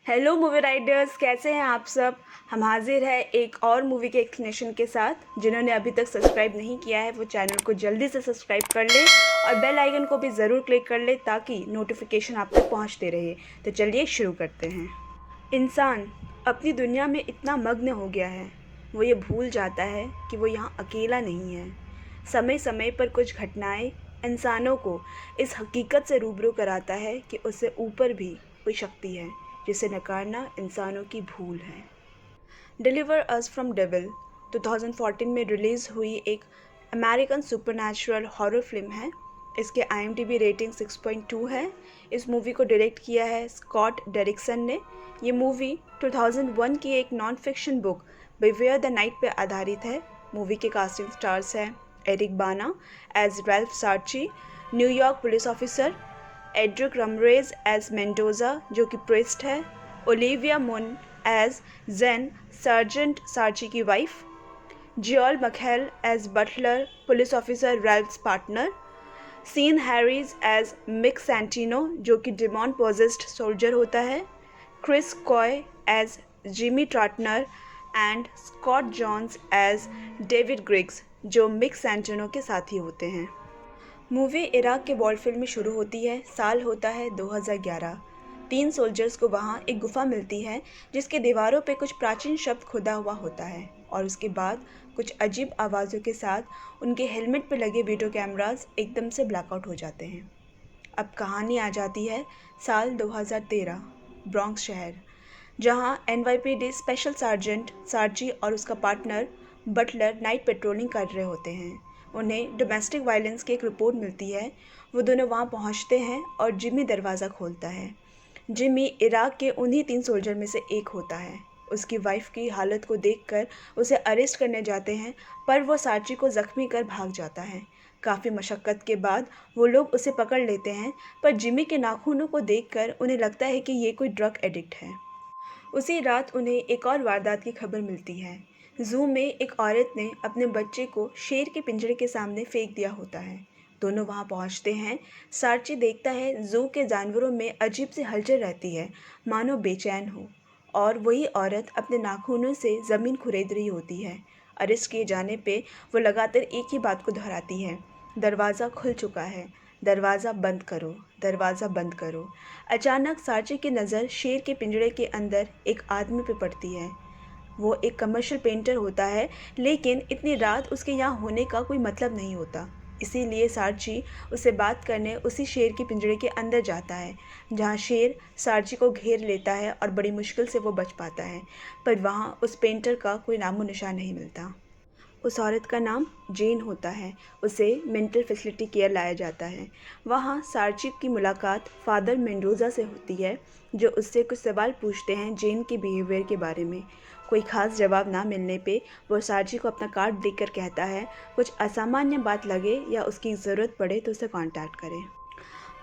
Hello movie Riders, कैसे हैं आप सब। हम हाजिर हैं एक और मूवी के एक्सप्लेनेशन के साथ। जिन्होंने अभी तक सब्सक्राइब नहीं किया है वो चैनल को जल्दी से सब्सक्राइब कर ले और बेल आइकन को भी ज़रूर क्लिक कर ले ताकि नोटिफिकेशन आप तक पहुंचते रहे। तो चलिए शुरू करते हैं। इंसान अपनी दुनिया में इतना मग्न हो गया है, वो ये भूल जाता है कि वो यहाँ अकेला नहीं है। समय समय पर कुछ घटनाएं इंसानों को इस हकीकत से रूबरू कराता है कि उससे ऊपर भी कोई शक्ति है जिसे नकारना इंसानों की भूल है। डिलीवर अस फ्रॉम डेविल 2014 में रिलीज़ हुई एक अमेरिकन सुपरनैचुरल हॉरर फिल्म है। इसके IMDb रेटिंग 6.2 है। इस मूवी को डायरेक्ट किया है स्कॉट डेरिक्सन ने। ये मूवी 2001 की एक non fiction book beware the night पर आधारित है। मूवी के कास्टिंग स्टार्स हैं Eric Bana as Ralph Sarchie, New York police officer, एड्रिक रमरेज एज मेंडोजा जो कि प्रिस्ट है, ओलिविया मुन एज जेन सर्जेंट सार्ची की wife, Joel McHale as Butler police officer Ralph's partner, Sean Harris as Mick Santino जो कि demon possessed soldier होता है, Chris Coy as Jimmy Tratner and Scott Johns as David Griggs जो Mick Santino के साथी होते हैं। मूवी इराक के वॉरफील्ड में शुरू होती है। साल होता है 2011। 3 सोल्जर्स को वहाँ एक गुफा मिलती है जिसके दीवारों पे कुछ प्राचीन शब्द खुदा हुआ होता है और उसके बाद कुछ अजीब आवाज़ों के साथ उनके हेलमेट पे लगे वीडियो कैमरास एकदम से ब्लैकआउट हो जाते हैं। अब कहानी आ जाती है साल 2013, ब्रॉन्क्स शहर, जहाँ NYPD स्पेशल सार्जेंट सार्ची और उसका पार्टनर बटलर नाइट पेट्रोलिंग कर रहे होते हैं। उन्हें डोमेस्टिक वायलेंस की एक रिपोर्ट मिलती है। वो दोनों वहाँ पहुँचते हैं और जिमी दरवाज़ा खोलता है। जिमी इराक के उन्हीं 3 सोल्जर में से एक होता है। उसकी वाइफ की हालत को देखकर उसे अरेस्ट करने जाते हैं, पर वो सार्ची को ज़ख्मी कर भाग जाता है। काफ़ी मशक्क़त के बाद वो लोग उसे पकड़ लेते हैं, पर जिमी के नाखूनों को देखकर उन्हें लगता है कि ये कोई ड्रग एडिक्ट है। उसी रात उन्हें एक और वारदात की खबर मिलती है। ज़ू में एक औरत ने अपने बच्चे को शेर के पिंजरे के सामने फेंक दिया होता है। दोनों वहां पहुंचते हैं। सार्ची देखता है ज़ू के जानवरों में अजीब सी हलचल रहती है, मानो बेचैन हो, और वही औरत अपने नाखूनों से ज़मीन खुरेद रही होती है। अरेस्ट किए जाने पे वो लगातार एक ही बात को दोहराती है, दरवाज़ा खुल चुका है, दरवाज़ा बंद करो, दरवाज़ा बंद करो। अचानक सार्ची की नज़र शेर के पिंजरे के अंदर एक आदमी पे पड़ती है। वो एक कमर्शियल पेंटर होता है, लेकिन इतनी रात उसके यहाँ होने का कोई मतलब नहीं होता। इसीलिए सार्ची उससे बात करने उसी शेर के पिंजरे के अंदर जाता है, जहाँ शेर सार्ची को घेर लेता है और बड़ी मुश्किल से वो बच पाता है। पर वहाँ उस पेंटर का कोई नामो निशान नहीं मिलता। उस औरत का नाम जेन होता है। उसे मेंटल फैसिलिटी केयर लाया जाता है। वहाँ सार्ची की मुलाकात फादर मेंडोजा से होती है, जो उससे कुछ सवाल पूछते हैं जेन के बिहेवियर के बारे में। कोई ख़ास जवाब ना मिलने पे वो सार्ची को अपना कार्ड देकर कहता है कुछ असामान्य बात लगे या उसकी ज़रूरत पड़े तो उसे कांटेक्ट करें।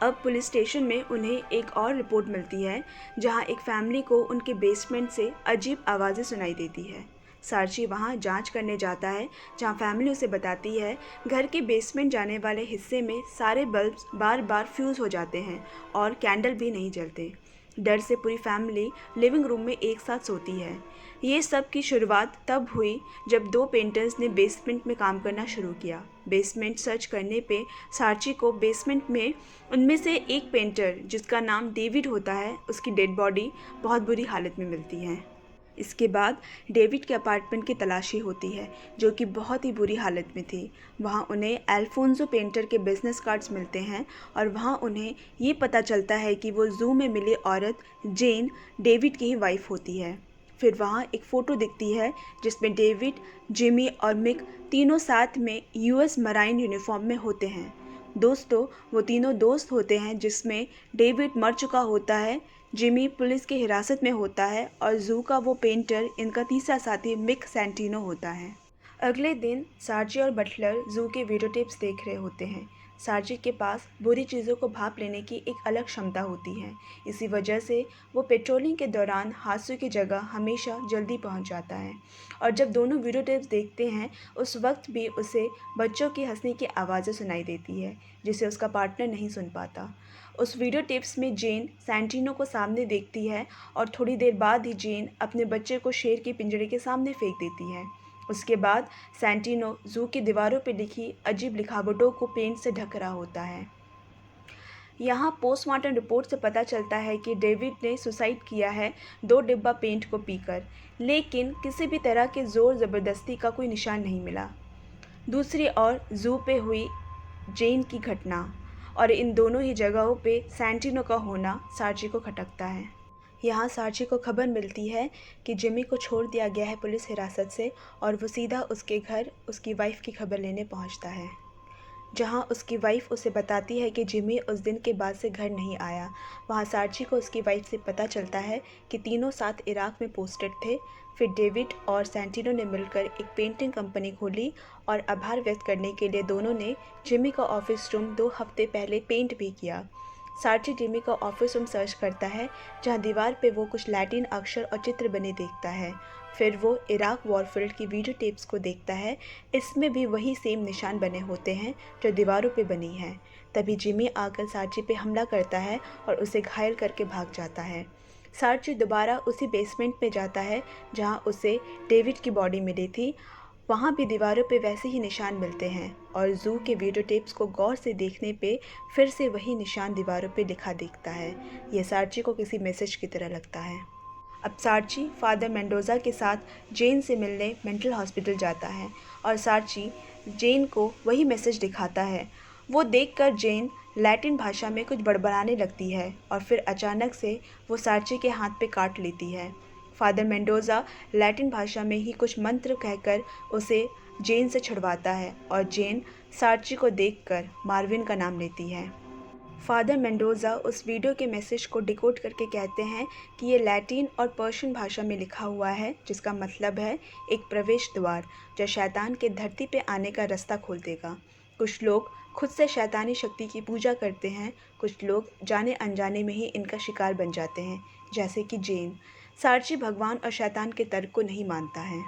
अब पुलिस स्टेशन में उन्हें एक और रिपोर्ट मिलती है, जहाँ एक फैमिली को उनके बेसमेंट से अजीब आवाज़ें सुनाई देती है। सार्ची वहाँ जांच करने जाता है, जहाँ फैमिली उसे बताती है घर के बेसमेंट जाने वाले हिस्से में सारे बल्ब्स बार बार फ्यूज़ हो जाते हैं और कैंडल भी नहीं जलते। डर से पूरी फैमिली लिविंग रूम में एक साथ सोती है। ये सब की शुरुआत तब हुई जब 2 पेंटर्स ने बेसमेंट में काम करना शुरू किया। बेसमेंट सर्च करने पे सार्ची को बेसमेंट में उनमें से एक पेंटर, जिसका नाम डेविड होता है, उसकी डेड बॉडी बहुत बुरी हालत में मिलती है। इसके बाद डेविड के अपार्टमेंट की तलाशी होती है, जो कि बहुत ही बुरी हालत में थी। वहाँ उन्हें अल्फोंसो पेंटर के बिजनेस कार्ड्स मिलते हैं और वहाँ उन्हें ये पता चलता है कि वो ज़ू में मिली औरत जेन डेविड की ही वाइफ होती है। फिर वहाँ एक फ़ोटो दिखती है जिसमें डेविड, जिमी और मिक तीनों साथ में US मराइन यूनिफॉर्म में होते हैं। दोस्तों, वो तीनों दोस्त होते हैं जिसमें डेविड मर चुका होता है, जिमी पुलिस की हिरासत में होता है और ज़ू का वो पेंटर इनका तीसरा साथी मिक सैंटिनो होता है। अगले दिन सार्ची और बटलर ज़ू के वीडियो टेप्स देख रहे होते हैं। सार्ची के पास बुरी चीज़ों को भांप लेने की एक अलग क्षमता होती है। इसी वजह से वो पेट्रोलिंग के दौरान हादसों की जगह हमेशा जल्दी पहुंच जाता है। और जब दोनों वीडियो टेप्स देखते हैं उस वक्त भी उसे बच्चों की हंसने की आवाज़ें सुनाई देती है, जिसे उसका पार्टनर नहीं सुन पाता। उस वीडियो टेप्स में जेन सैंटिनो को सामने देखती है और थोड़ी देर बाद ही जेन अपने बच्चे को शेर के पिंजरे के सामने फेंक देती है। उसके बाद सैंटिनो ज़ू की दीवारों पर लिखी अजीब लिखावटों को पेंट से ढक रहा होता है। यहाँ पोस्टमार्टम रिपोर्ट से पता चलता है कि डेविड ने सुसाइड किया है 2 डिब्बा पेंट को पीकर, लेकिन किसी भी तरह के ज़ोर ज़बरदस्ती का कोई निशान नहीं मिला। दूसरी ओर ज़ू पे हुई जेन की घटना और इन दोनों ही जगहों पे सैंटिनो का होना सार्ची को खटकता है। यहाँ सार्ची को खबर मिलती है कि जिमी को छोड़ दिया गया है पुलिस हिरासत से और वो सीधा उसके घर उसकी वाइफ की खबर लेने पहुँचता है, जहाँ उसकी वाइफ उसे बताती है कि जिमी उस दिन के बाद से घर नहीं आया। वहाँ सार्ची को उसकी वाइफ से पता चलता है कि तीनों साथ इराक में पोस्टेड थे। फिर डेविड और सैंटिनो ने मिलकर एक पेंटिंग कंपनी खोली और आभार व्यक्त करने के लिए दोनों ने जिमी का ऑफिस रूम 2 हफ्ते पहले पेंट भी किया। सार्ची जिमी का ऑफिस रूम सर्च करता है, जहाँ दीवार पे वो कुछ लैटिन अक्षर और चित्र बने देखता है। फिर वो इराक वॉरफील्ड की वीडियो टेप्स को देखता है। इसमें भी वही सेम निशान बने होते हैं जो दीवारों पे बनी हैं। तभी जिमी आकर सार्ची पे हमला करता है और उसे घायल करके भाग जाता है। सार्ची दोबारा उसी बेसमेंट में जाता है जहाँ उसे डेविड की बॉडी मिली थी। वहाँ भी दीवारों पे वैसे ही निशान मिलते हैं और ज़ू के वीडियो टेप्स को गौर से देखने पे फिर से वही निशान दीवारों पे लिखा दिखता है। ये सार्ची को किसी मैसेज की तरह लगता है। अब सार्ची फादर मेंडोज़ा के साथ जेन से मिलने मेंटल हॉस्पिटल जाता है और सार्ची जेन को वही मैसेज दिखाता है। वो देखकर जेन लैटिन भाषा में कुछ बड़बड़ाने लगती है और फिर अचानक से वो सार्ची के हाथ पे काट लेती है। फादर मेंडोज़ा लैटिन भाषा में ही कुछ मंत्र कहकर उसे जेन से छुड़वाता है और जेन सार्ची को देखकर मार्विन का नाम लेती है। फादर मेंडोज़ा उस वीडियो के मैसेज को डिकोड करके कहते हैं कि ये लैटिन और पर्शियन भाषा में लिखा हुआ है, जिसका मतलब है एक प्रवेश द्वार जो शैतान के धरती पे आने का रास्ता खोल देगा। कुछ लोग खुद से शैतानी शक्ति की पूजा करते हैं, कुछ लोग जाने अनजाने में ही इनका शिकार बन जाते हैं, जैसे कि जेन। सार्ची भगवान और शैतान के तर्क को नहीं मानता है।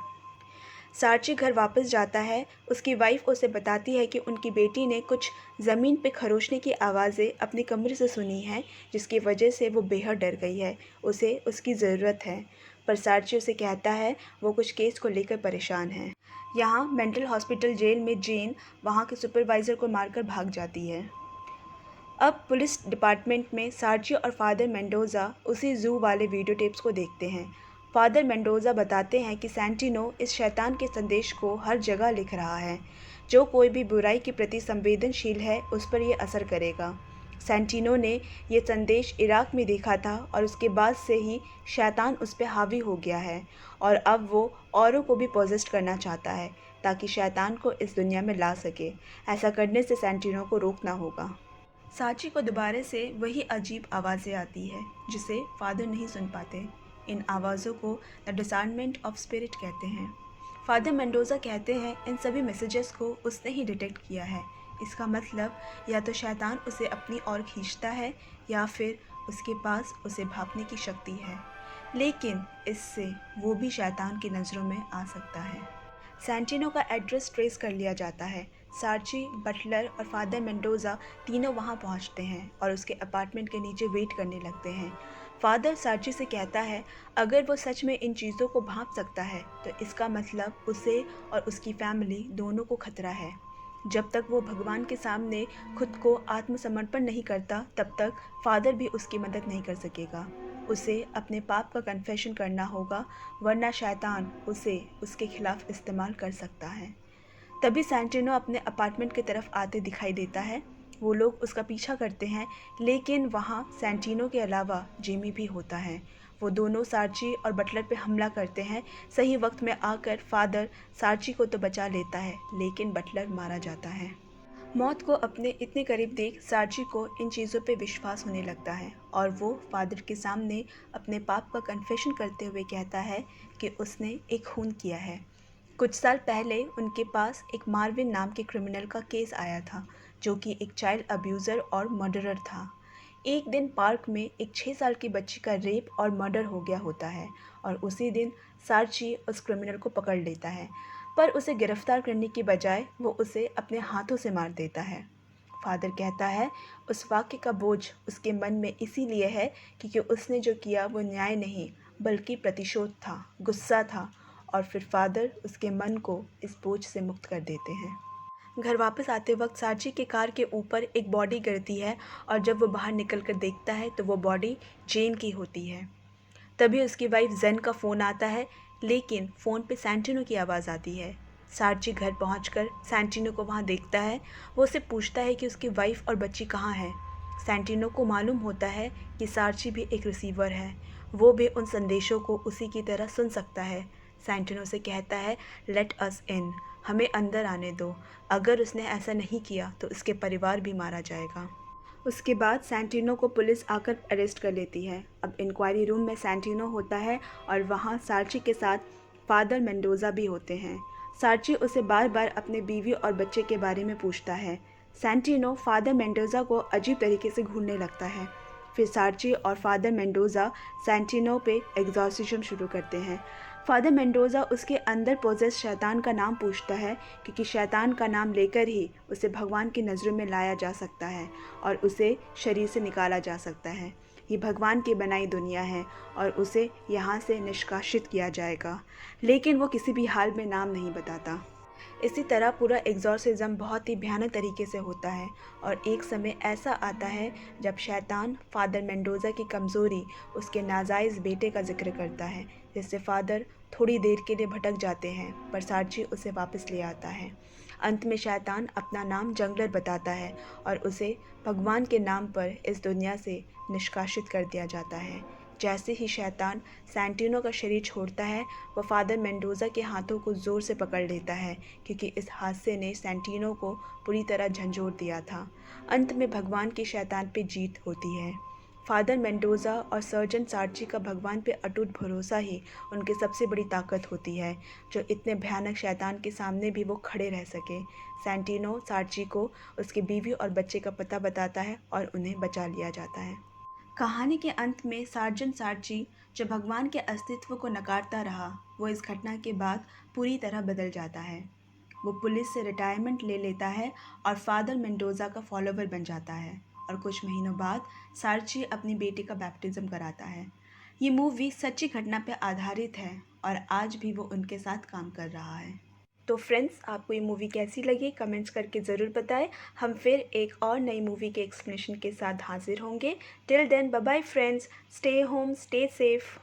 सार्ची घर वापस जाता है। उसकी वाइफ उसे बताती है कि उनकी बेटी ने कुछ ज़मीन पे खरोचने की आवाज़ें अपने कमरे से सुनी हैं, जिसकी वजह से वो बेहद डर गई है। उसे उसकी ज़रूरत है, पर सार्ची उसे कहता है वो कुछ केस को लेकर परेशान है। यहाँ मेंटल हॉस्पिटल जेल में जेन वहाँ के सुपरवाइज़र को मारकर भाग जाती है। अब पुलिस डिपार्टमेंट में सार्ची और फादर मेंडोज़ा उसी ज़ू वाले वीडियो टेप्स को देखते हैं। फादर मेंडोज़ा बताते हैं कि सैंटिनो इस शैतान के संदेश को हर जगह लिख रहा है। जो कोई भी बुराई के प्रति संवेदनशील है उस पर यह असर करेगा। सैंटिनो ने ये संदेश इराक में देखा था और उसके बाद से ही शैतान उस पर हावी हो गया है और अब वो औरों को भी पॉजेस्ट करना चाहता है ताकि शैतान को इस दुनिया में ला सके। ऐसा करने से सैंटिनो को रोकना होगा। सार्ची को दोबारा से वही अजीब आवाज़ें आती है जिसे फादर नहीं सुन पाते। इन आवाज़ों को द डिसर्नमेंट ऑफ स्पिरिट कहते हैं। फादर मेंडोज़ा कहते हैं इन सभी मैसेजेस को उसने ही डिटेक्ट किया है। इसका मतलब या तो शैतान उसे अपनी ओर खींचता है या फिर उसके पास उसे भांपने की शक्ति है, लेकिन इससे वो भी शैतान की नज़रों में आ सकता है। सैंटिनो का एड्रेस ट्रेस कर लिया जाता है। सार्ची, बटलर और फादर मेंडोज़ा तीनों वहां पहुंचते हैं और उसके अपार्टमेंट के नीचे वेट करने लगते हैं। फादर सार्ची से कहता है अगर वो सच में इन चीज़ों को भांप सकता है तो इसका मतलब उसे और उसकी फैमिली दोनों को खतरा है। जब तक वो भगवान के सामने खुद को आत्मसमर्पण नहीं करता तब तक फादर भी उसकी मदद नहीं कर सकेगा। उसे अपने पाप का कन्फेशन करना होगा, वरना शैतान उसे उसके खिलाफ इस्तेमाल कर सकता है। तभी सैंटिनो अपने अपार्टमेंट की तरफ आते दिखाई देता है। वो लोग उसका पीछा करते हैं, लेकिन वहाँ सैंटिनो के अलावा जिमी भी होता है। वो दोनों सार्ची और बटलर पे हमला करते हैं। सही वक्त में आकर फादर सार्ची को तो बचा लेता है, लेकिन बटलर मारा जाता है। मौत को अपने इतने करीब देख सार्ची को इन चीज़ों पे विश्वास होने लगता है और वो फादर के सामने अपने पाप का कन्फेशन करते हुए कहता है कि उसने एक खून किया है। कुछ साल पहले उनके पास एक मार्विन नाम के क्रिमिनल का केस आया था जो कि एक चाइल्ड अब्यूज़र और मर्डरर था। एक दिन पार्क में एक 6 साल की बच्ची का रेप और मर्डर हो गया होता है और उसी दिन सार्ची उस क्रिमिनल को पकड़ लेता है, पर उसे गिरफ्तार करने की बजाय वो उसे अपने हाथों से मार देता है। फादर कहता है उस वाक्य का बोझ उसके मन में इसीलिए है क्योंकि उसने जो किया वो न्याय नहीं बल्कि प्रतिशोध था, गुस्सा था, और फिर फादर उसके मन को इस बोझ से मुक्त कर देते हैं। घर वापस आते वक्त सार्ची के कार के ऊपर एक बॉडी गिरती है और जब वो बाहर निकल कर देखता है तो वो बॉडी जेन की होती है। तभी उसकी वाइफ जेन का फ़ोन आता है, लेकिन फ़ोन पे सैंटिनो की आवाज़ आती है। सार्ची घर पहुंचकर सैंटिनो को वहां देखता है। वो उससे पूछता है कि उसकी वाइफ और बच्ची कहाँ है। सैंटिनो को मालूम होता है कि सार्ची भी एक रिसीवर है, वो भी उन संदेशों को उसी की तरह सुन सकता है। सैंटिनो से कहता है लेट अस इन, हमें अंदर आने दो, अगर उसने ऐसा नहीं किया तो उसके परिवार भी मारा जाएगा। उसके बाद सैंटिनो को पुलिस आकर अरेस्ट कर लेती है। अब इंक्वायरी रूम में सैंटिनो होता है और वहाँ सार्ची के साथ फादर मेंडोज़ा भी होते हैं। सार्ची उसे बार बार अपने बीवी और बच्चे के बारे में पूछता है। सैंटिनो फादर मेंडोज़ा को अजीब तरीके से घूरने लगता है। फिर सार्ची और फादर मेंडोज़ा सैंटिनो पे एग्जॉर्सिज्म शुरू करते हैं। फादर मेंडोज़ा उसके अंदर पोजेस शैतान का नाम पूछता है क्योंकि शैतान का नाम लेकर ही उसे भगवान की नज़रों में लाया जा सकता है और उसे शरीर से निकाला जा सकता है। ये भगवान की बनाई दुनिया है और उसे यहाँ से निष्कासित किया जाएगा, लेकिन वो किसी भी हाल में नाम नहीं बताता। इसी तरह पूरा एग्जॉर्सिज्म बहुत ही भयानक तरीके से होता है और एक समय ऐसा आता है जब शैतान फादर मेंडोज़ा की कमज़ोरी, उसके नाजायज़ बेटे का जिक्र करता है, जिससे फादर थोड़ी देर के लिए भटक जाते हैं, पर सार्ची उसे वापस ले आता है। अंत में शैतान अपना नाम जंगलर बताता है और उसे भगवान के नाम पर इस दुनिया से निष्कासित कर दिया जाता है। जैसे ही शैतान सैंटिनो का शरीर छोड़ता है, वो फादर मेंडोज़ा के हाथों को ज़ोर से पकड़ लेता है क्योंकि इस हादसे ने सैंटिनो को पूरी तरह झंझोर दिया था। अंत में भगवान की शैतान पे जीत होती है। फादर मेंडोज़ा और सर्जन सार्ची का भगवान पे अटूट भरोसा ही उनकी सबसे बड़ी ताकत होती है, जो इतने भयानक शैतान के सामने भी वो खड़े रह सके। सैंटिनो सार्ची को उसकी बीवी और बच्चे का पता बताता है और उन्हें बचा लिया जाता है। कहानी के अंत में सार्जन सार्ची, जो भगवान के अस्तित्व को नकारता रहा, वो इस घटना के बाद पूरी तरह बदल जाता है। वो पुलिस से रिटायरमेंट ले लेता है और फादर मेंडोज़ा का फॉलोवर बन जाता है और कुछ महीनों बाद सार्ची अपनी बेटी का बैप्टिज़्म कराता है। ये मूवी सच्ची घटना पर आधारित है और आज भी वो उनके साथ काम कर रहा है। तो फ्रेंड्स, आपको ये मूवी कैसी लगी कमेंट्स करके ज़रूर बताएं। हम फिर एक और नई मूवी के एक्सप्लेनेशन के साथ हाजिर होंगे। Till then bye bye friends, stay home, stay safe.